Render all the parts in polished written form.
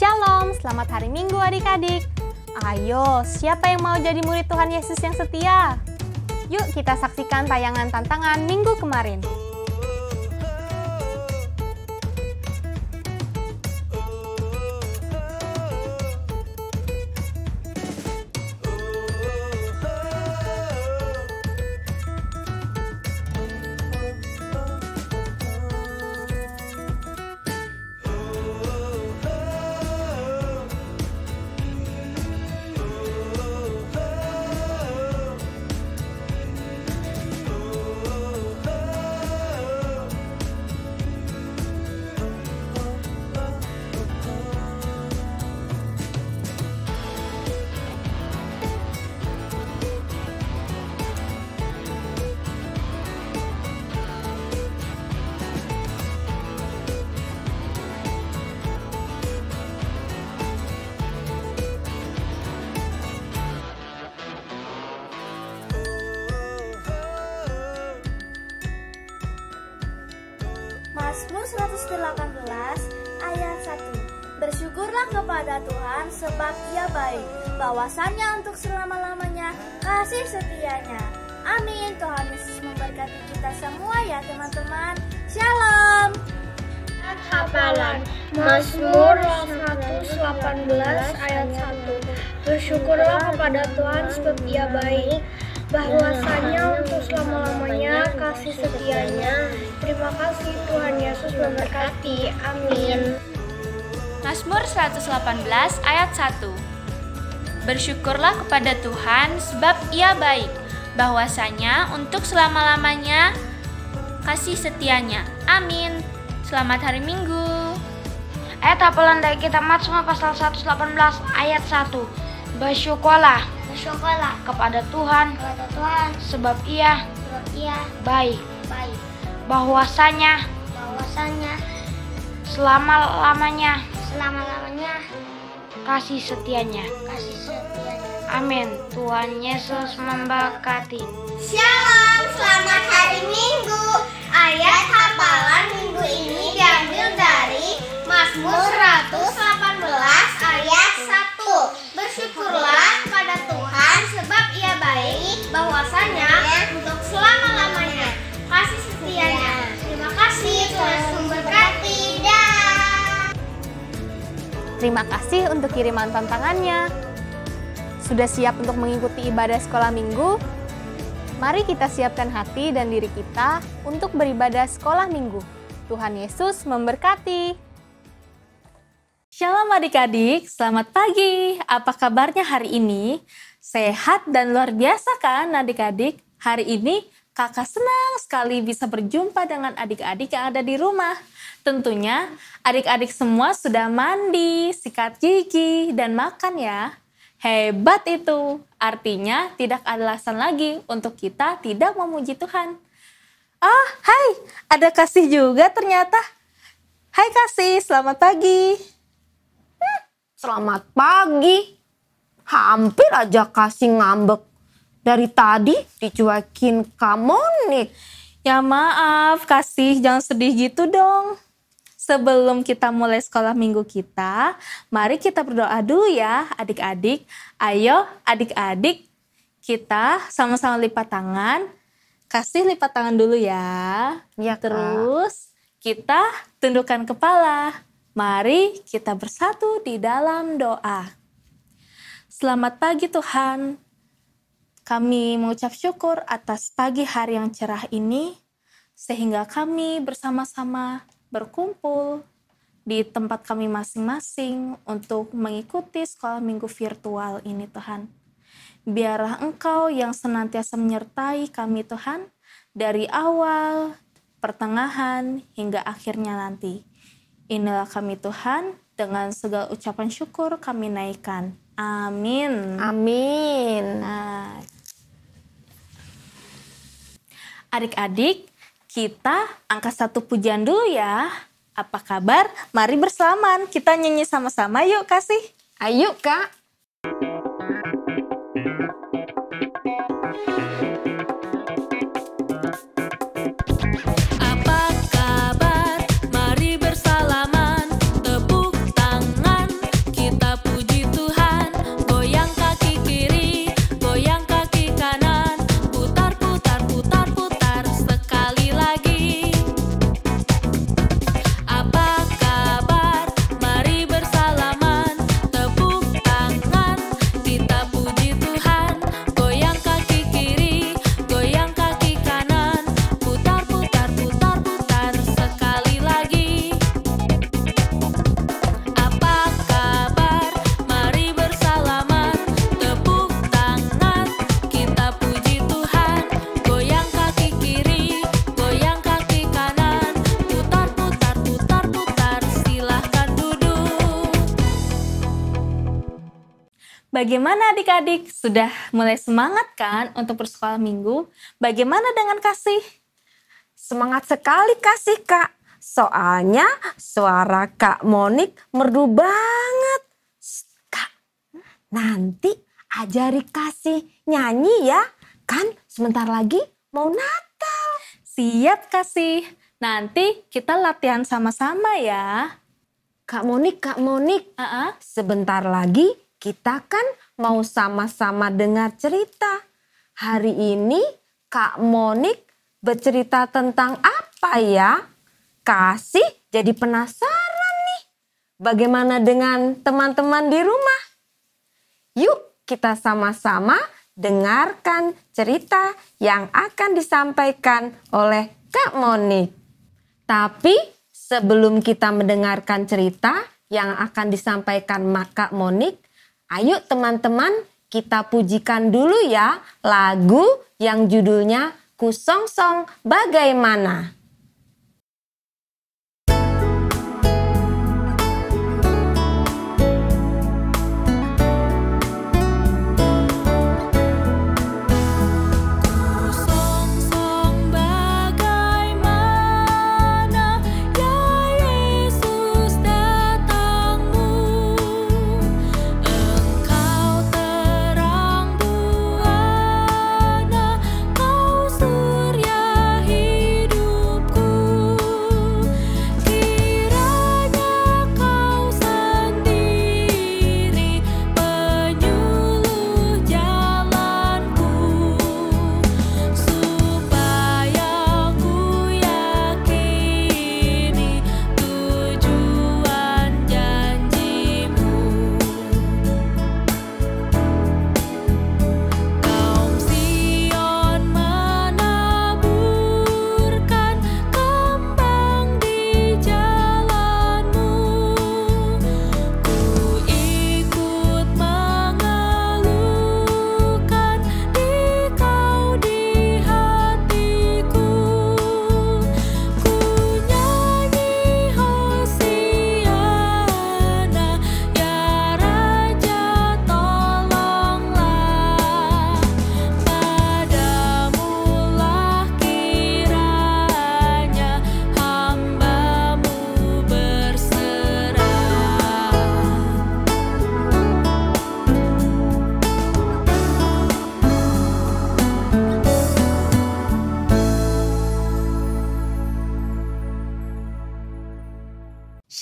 Shalom, selamat hari Minggu adik-adik. Ayo, siapa yang mau jadi murid Tuhan Yesus yang setia? Yuk kita saksikan tayangan tantangan minggu kemarin. Mazmur 118 ayat 1. Bersyukurlah kepada Tuhan sebab Ia baik, bahwasannya untuk selama-lamanya kasih setianya. Amin. Tuhan Yesus memberkati kita semua ya teman-teman. Shalom. Hafalan Mazmur 118 ayat 1. Bersyukurlah kepada Tuhan sebab Ia baik, bahwasanya untuk selama-lamanya kasih setianya. Terima kasih, Tuhan Yesus memberkati. Amin. Mazmur 118 ayat 1. Bersyukurlah kepada Tuhan sebab Ia baik, bahwasanya untuk selama-lamanya kasih setianya. Amin. Selamat hari Minggu. Ayat hafalan dari kitab Mazmur pasal 118 ayat 1. Bersyukurlah kepada Tuhan sebab Ia baik, bahwasanya selama-lamanya kasih setianya. Amin. Tuhan Yesus memberkati. Shalom, selamat hari Minggu. Ayat hafalan minggu ini diambil dari Mazmur 118 ayat 1. Bersyukurlah kepada Tuhan sebab Ia baik, bahwasanya untuk selama-lamanya kasih setianya. Terima kasih, Tuhan memberkati. Terima kasih untuk kiriman tantangannya. Sudah siap untuk mengikuti ibadah sekolah minggu? Mari kita siapkan hati dan diri kita untuk beribadah sekolah minggu. Tuhan Yesus memberkati. Shalom adik-adik, selamat pagi. Apa kabarnya hari ini? Sehat dan luar biasa kan adik-adik? Hari ini kakak senang sekali bisa berjumpa dengan adik-adik yang ada di rumah. Tentunya adik-adik semua sudah mandi, sikat gigi, dan makan ya. Hebat itu, artinya tidak ada alasan lagi untuk kita tidak memuji Tuhan. Oh, hai, ada Kasih juga ternyata. Hai Kasih, selamat pagi. Selamat pagi. Hampir aja Kasih ngambek. Dari tadi dicuekin Kamonik. Ya maaf Kasih, jangan sedih gitu dong. Sebelum kita mulai sekolah minggu kita, mari kita berdoa dulu ya adik-adik. Ayo adik-adik, kita sama-sama lipat tangan. Kasih lipat tangan dulu ya. Ya, Kak. Terus kita tundukkan kepala. Mari kita bersatu di dalam doa. Selamat pagi Tuhan. Kami mengucap syukur atas pagi hari yang cerah ini, sehingga kami bersama-sama berkumpul di tempat kami masing-masing untuk mengikuti sekolah minggu virtual ini Tuhan. Biarlah Engkau yang senantiasa menyertai kami Tuhan, dari awal, pertengahan, hingga akhirnya nanti. Inilah kami Tuhan, dengan segala ucapan syukur kami naikkan. Amin. Amin. Nah, adik-adik, kita angkat satu pujian dulu ya. Apa kabar? Mari bersalaman. Kita nyanyi sama-sama yuk Kasih. Ayo Kak. Apa kabar? Mari bersalaman, tepuk tangan. Bagaimana adik-adik? Sudah mulai semangat kan untuk bersekolah minggu? Bagaimana dengan Kasih? Semangat sekali Kasih Kak. Soalnya suara Kak Monik merdu banget. Shh, Kak, nanti ajari Kasih nyanyi ya. Kan sebentar lagi mau Natal. Siap Kasih. Nanti kita latihan sama-sama ya. Kak Monik, sebentar lagi kita kan mau sama-sama dengar cerita. Hari ini Kak Monik bercerita tentang apa ya? Kasih jadi penasaran nih. Bagaimana dengan teman-teman di rumah? Yuk kita sama-sama dengarkan cerita yang akan disampaikan oleh Kak Monik. Tapi sebelum kita mendengarkan cerita yang akan disampaikan Kak Monik, ayo teman-teman kita pujikan dulu ya lagu yang judulnya Kusongsong Bagaimana.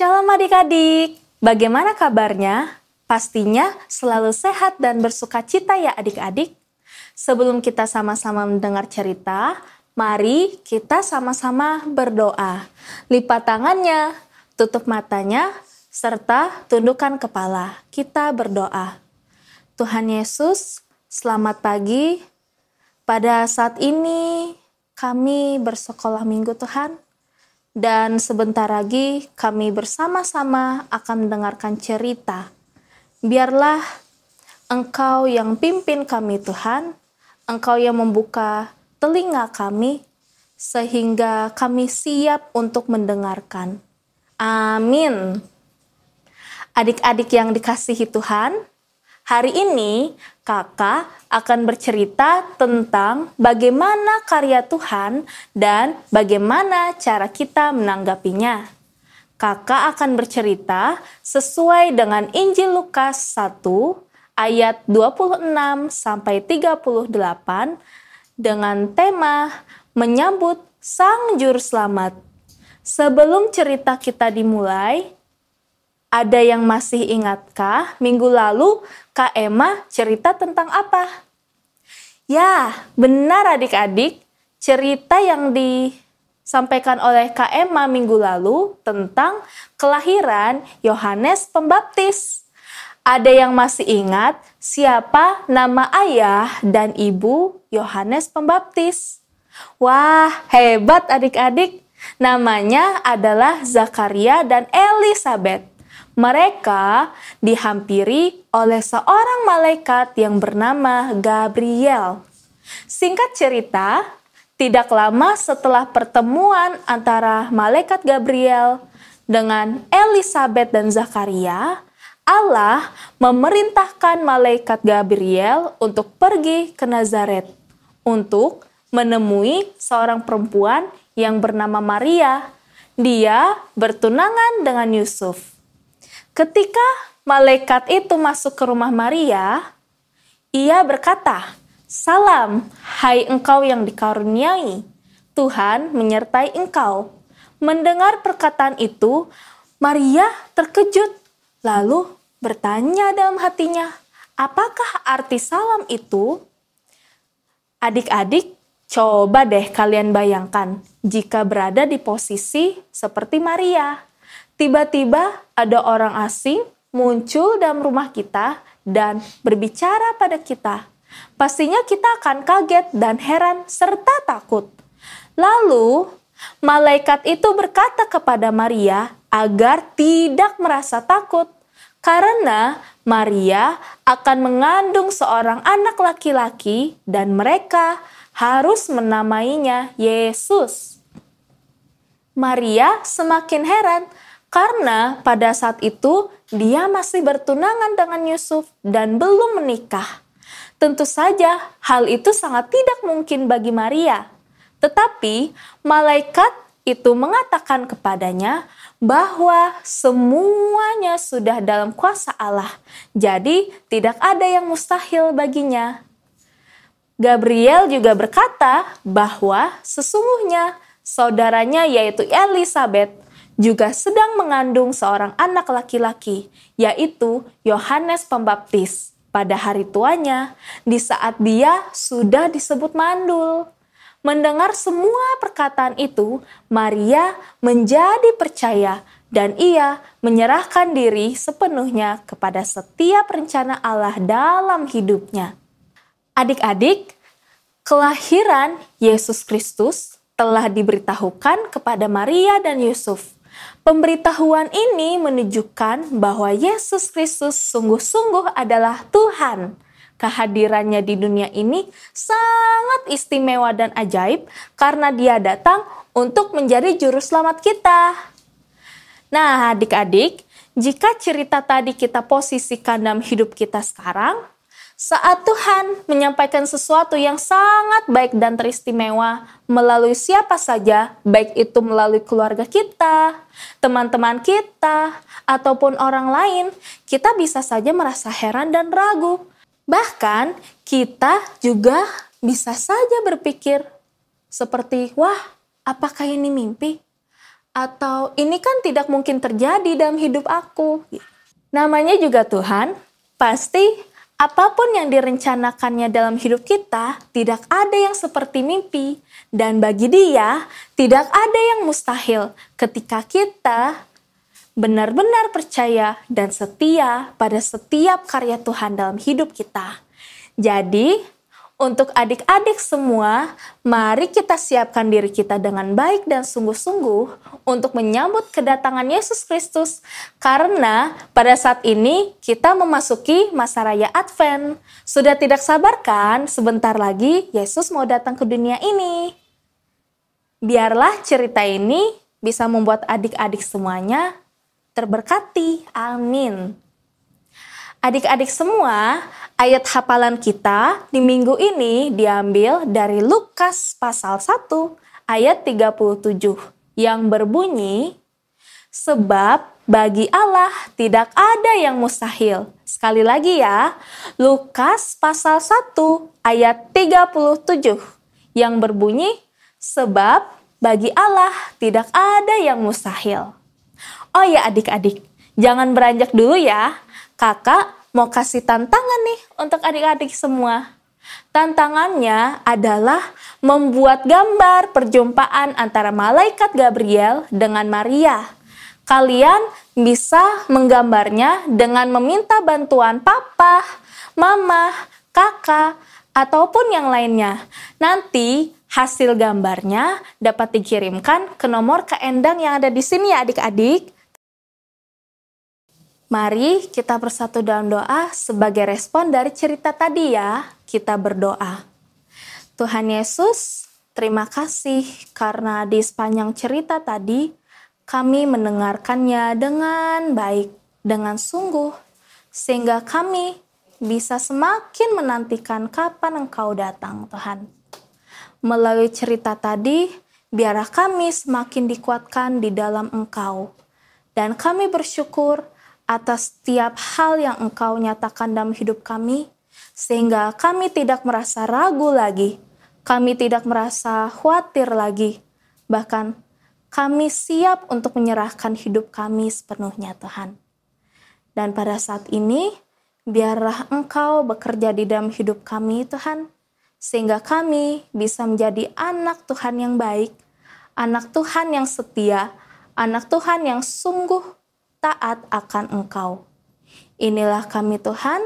Shalom adik-adik, bagaimana kabarnya? Pastinya selalu sehat dan bersuka cita ya adik-adik. Sebelum kita sama-sama mendengar cerita, mari kita sama-sama berdoa. Lipat tangannya, tutup matanya, serta tundukkan kepala. Kita berdoa. Tuhan Yesus, selamat pagi. Pada saat ini kami bersekolah minggu Tuhan. Dan sebentar lagi kami bersama-sama akan mendengarkan cerita. Biarlah Engkau yang pimpin kami Tuhan, Engkau yang membuka telinga kami, sehingga kami siap untuk mendengarkan. Amin. Adik-adik yang dikasihi Tuhan, hari ini kakak akan bercerita tentang bagaimana karya Tuhan dan bagaimana cara kita menanggapinya. Kakak akan bercerita sesuai dengan Injil Lukas 1 ayat 26 sampai 38 dengan tema menyambut Sang Juru Selamat. Sebelum cerita kita dimulai, ada yang masih ingatkah minggu lalu Kak Emma cerita tentang apa? Ya, benar adik-adik, cerita yang disampaikan oleh Kak Emma minggu lalu tentang kelahiran Yohanes Pembaptis. Ada yang masih ingat siapa nama ayah dan ibu Yohanes Pembaptis? Wah, hebat adik-adik. Namanya adalah Zakaria dan Elisabet. Mereka dihampiri oleh seorang malaikat yang bernama Gabriel. Singkat cerita, tidak lama setelah pertemuan antara malaikat Gabriel dengan Elisabet dan Zakaria, Allah memerintahkan malaikat Gabriel untuk pergi ke Nazaret untuk menemui seorang perempuan yang bernama Maria. Dia bertunangan dengan Yusuf. Ketika malaikat itu masuk ke rumah Maria, ia berkata, "Salam, hai engkau yang dikaruniai, Tuhan menyertai engkau." Mendengar perkataan itu, Maria terkejut, lalu bertanya dalam hatinya, apakah arti salam itu? Adik-adik, coba deh kalian bayangkan jika berada di posisi seperti Maria. Tiba-tiba ada orang asing muncul dalam rumah kita dan berbicara pada kita. Pastinya kita akan kaget dan heran serta takut. Lalu, malaikat itu berkata kepada Maria agar tidak merasa takut, karena Maria akan mengandung seorang anak laki-laki dan mereka harus menamainya Yesus. Maria semakin heran karena pada saat itu dia masih bertunangan dengan Yusuf dan belum menikah. Tentu saja hal itu sangat tidak mungkin bagi Maria. Tetapi malaikat itu mengatakan kepadanya bahwa semuanya sudah dalam kuasa Allah. Jadi tidak ada yang mustahil baginya. Gabriel juga berkata bahwa sesungguhnya saudaranya yaitu Elisabet juga sedang mengandung seorang anak laki-laki, yaitu Yohanes Pembaptis, pada hari tuanya, di saat dia sudah disebut mandul. Mendengar semua perkataan itu, Maria menjadi percaya dan ia menyerahkan diri sepenuhnya kepada setiap rencana Allah dalam hidupnya. Adik-adik, kelahiran Yesus Kristus telah diberitahukan kepada Maria dan Yusuf. Pemberitahuan ini menunjukkan bahwa Yesus Kristus sungguh-sungguh adalah Tuhan. Kehadirannya di dunia ini sangat istimewa dan ajaib karena dia datang untuk menjadi juru selamat kita. Nah, adik-adik, jika cerita tadi kita posisikan dalam hidup kita sekarang, saat Tuhan menyampaikan sesuatu yang sangat baik dan teristimewa melalui siapa saja, baik itu melalui keluarga kita, teman-teman kita, ataupun orang lain, kita bisa saja merasa heran dan ragu. Bahkan kita juga bisa saja berpikir seperti, wah, apakah ini mimpi? Atau ini kan tidak mungkin terjadi dalam hidup aku. Namanya juga Tuhan, pasti apapun yang direncanakannya dalam hidup kita, tidak ada yang seperti mimpi. Dan bagi Dia, tidak ada yang mustahil ketika kita benar-benar percaya dan setia pada setiap karya Tuhan dalam hidup kita. Jadi, untuk adik-adik semua, mari kita siapkan diri kita dengan baik dan sungguh-sungguh untuk menyambut kedatangan Yesus Kristus. Karena pada saat ini kita memasuki masa raya Advent. Sudah tidak sabar kan? Sebentar lagi Yesus mau datang ke dunia ini. Biarlah cerita ini bisa membuat adik-adik semuanya terberkati. Amin. Adik-adik semua, ayat hafalan kita di minggu ini diambil dari Lukas pasal 1 ayat 37 yang berbunyi, sebab bagi Allah tidak ada yang mustahil. Sekali lagi ya, Lukas pasal 1 ayat 37 yang berbunyi, sebab bagi Allah tidak ada yang mustahil. Oh ya adik-adik, jangan beranjak dulu ya. Kakak mau kasih tantangan nih untuk adik-adik semua. Tantangannya adalah membuat gambar perjumpaan antara malaikat Gabriel dengan Maria. Kalian bisa menggambarnya dengan meminta bantuan papa, mama, kakak, ataupun yang lainnya. Nanti hasil gambarnya dapat dikirimkan ke nomor Kak Endang yang ada di sini ya adik-adik. Mari kita bersatu dalam doa sebagai respon dari cerita tadi ya. Kita berdoa. Tuhan Yesus, terima kasih karena di sepanjang cerita tadi kami mendengarkannya dengan baik, dengan sungguh. sehingga kami bisa semakin menantikan kapan Engkau datang, Tuhan. Melalui cerita tadi, biarlah kami semakin dikuatkan di dalam Engkau. Dan kami bersyukur atas setiap hal yang Engkau nyatakan dalam hidup kami, sehingga kami tidak merasa ragu lagi, kami tidak merasa khawatir lagi, bahkan kami siap untuk menyerahkan hidup kami sepenuhnya, Tuhan. Dan pada saat ini, biarlah Engkau bekerja di dalam hidup kami, Tuhan, sehingga kami bisa menjadi anak Tuhan yang baik, anak Tuhan yang setia, anak Tuhan yang sungguh taat akan Engkau. Inilah kami, Tuhan,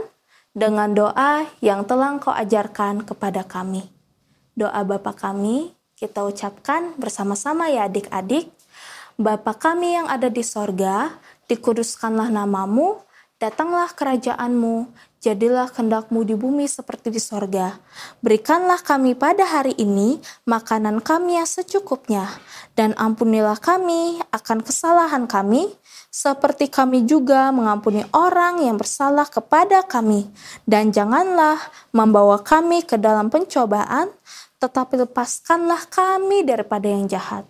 dengan doa yang telah Engkau ajarkan kepada kami. Doa Bapa kami kita ucapkan bersama-sama ya adik-adik. Bapa kami yang ada di sorga, dikuduskanlah namamu, datanglah kerajaan-Mu, jadilah kehendak-Mu di bumi seperti di sorga. Berikanlah kami pada hari ini makanan kami yang secukupnya, dan ampunilah kami akan kesalahan kami, seperti kami juga mengampuni orang yang bersalah kepada kami. Dan janganlah membawa kami ke dalam pencobaan, tetapi lepaskanlah kami daripada yang jahat.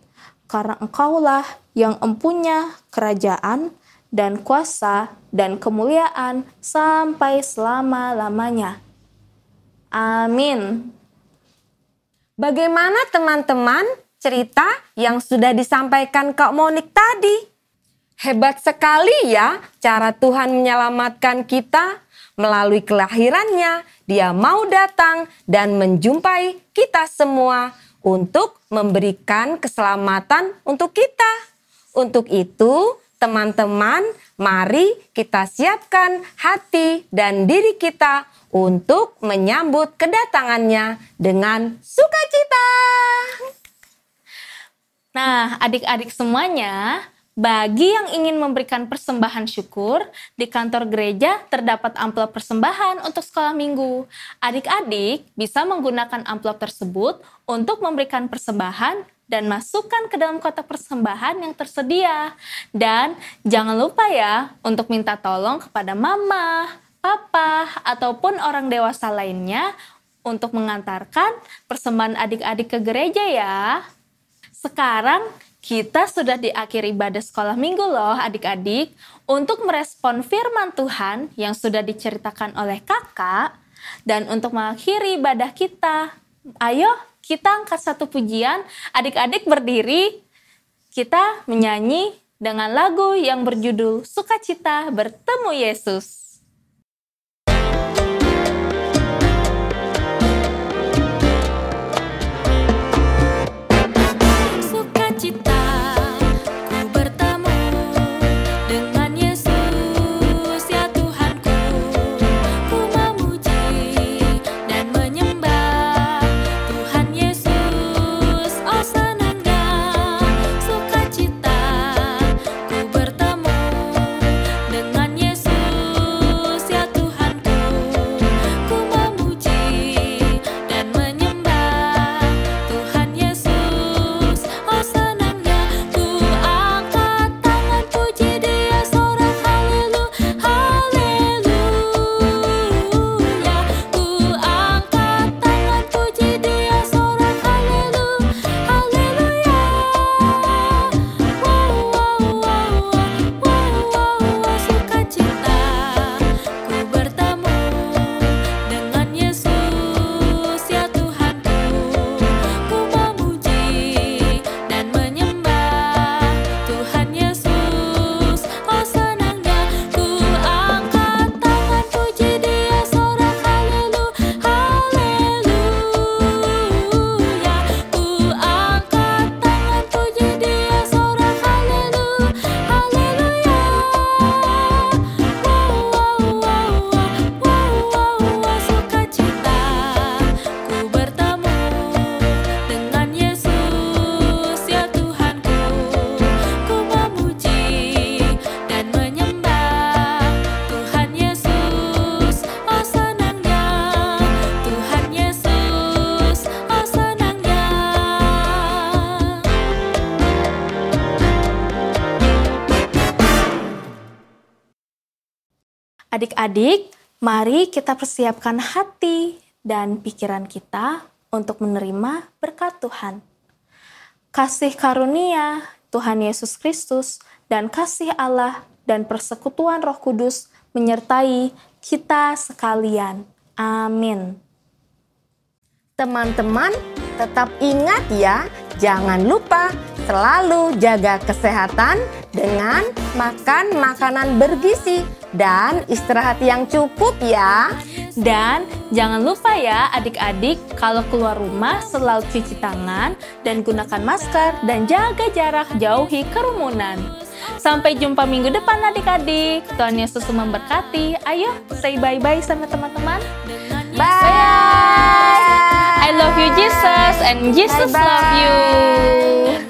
Karena Engkaulah yang empunya kerajaan, dan kuasa, dan kemuliaan sampai selama-lamanya. Amin. Bagaimana teman-teman cerita yang sudah disampaikan Kak Monik tadi? Hebat sekali ya cara Tuhan menyelamatkan kita. Melalui kelahirannya, Dia mau datang dan menjumpai kita semua untuk memberikan keselamatan untuk kita. Untuk itu, teman-teman, mari kita siapkan hati dan diri kita untuk menyambut kedatangannya dengan sukacita. Nah, adik-adik semuanya, bagi yang ingin memberikan persembahan syukur, di kantor gereja terdapat amplop persembahan untuk sekolah minggu. Adik-adik bisa menggunakan amplop tersebut untuk memberikan persembahan dan masukkan ke dalam kotak persembahan yang tersedia. Dan jangan lupa ya untuk minta tolong kepada mama, papa, ataupun orang dewasa lainnya untuk mengantarkan persembahan adik-adik ke gereja ya. Sekarang kita sudah di akhir ibadah sekolah minggu loh adik-adik. Untuk merespon firman Tuhan yang sudah diceritakan oleh kakak, dan untuk mengakhiri ibadah kita, ayo kita angkat satu pujian, adik-adik berdiri, kita menyanyi dengan lagu yang berjudul Sukacita Bertemu Yesus. Senangnya Adik-adik, mari kita persiapkan hati dan pikiran kita untuk menerima berkat Tuhan. Kasih karunia Tuhan Yesus Kristus dan kasih Allah dan persekutuan Roh Kudus menyertai kita sekalian. Amin. Teman-teman, tetap ingat ya, jangan lupa selalu jaga kesehatan dengan makan makanan bergizi dan istirahat yang cukup ya. Dan jangan lupa ya adik-adik, kalau keluar rumah selalu cuci tangan dan gunakan masker dan jaga jarak, jauhi kerumunan. Sampai jumpa minggu depan adik-adik. Tuhan Yesus memberkati. Ayo say bye-bye sama teman-teman. Bye. I love you Jesus and Jesus Bye-bye. love you.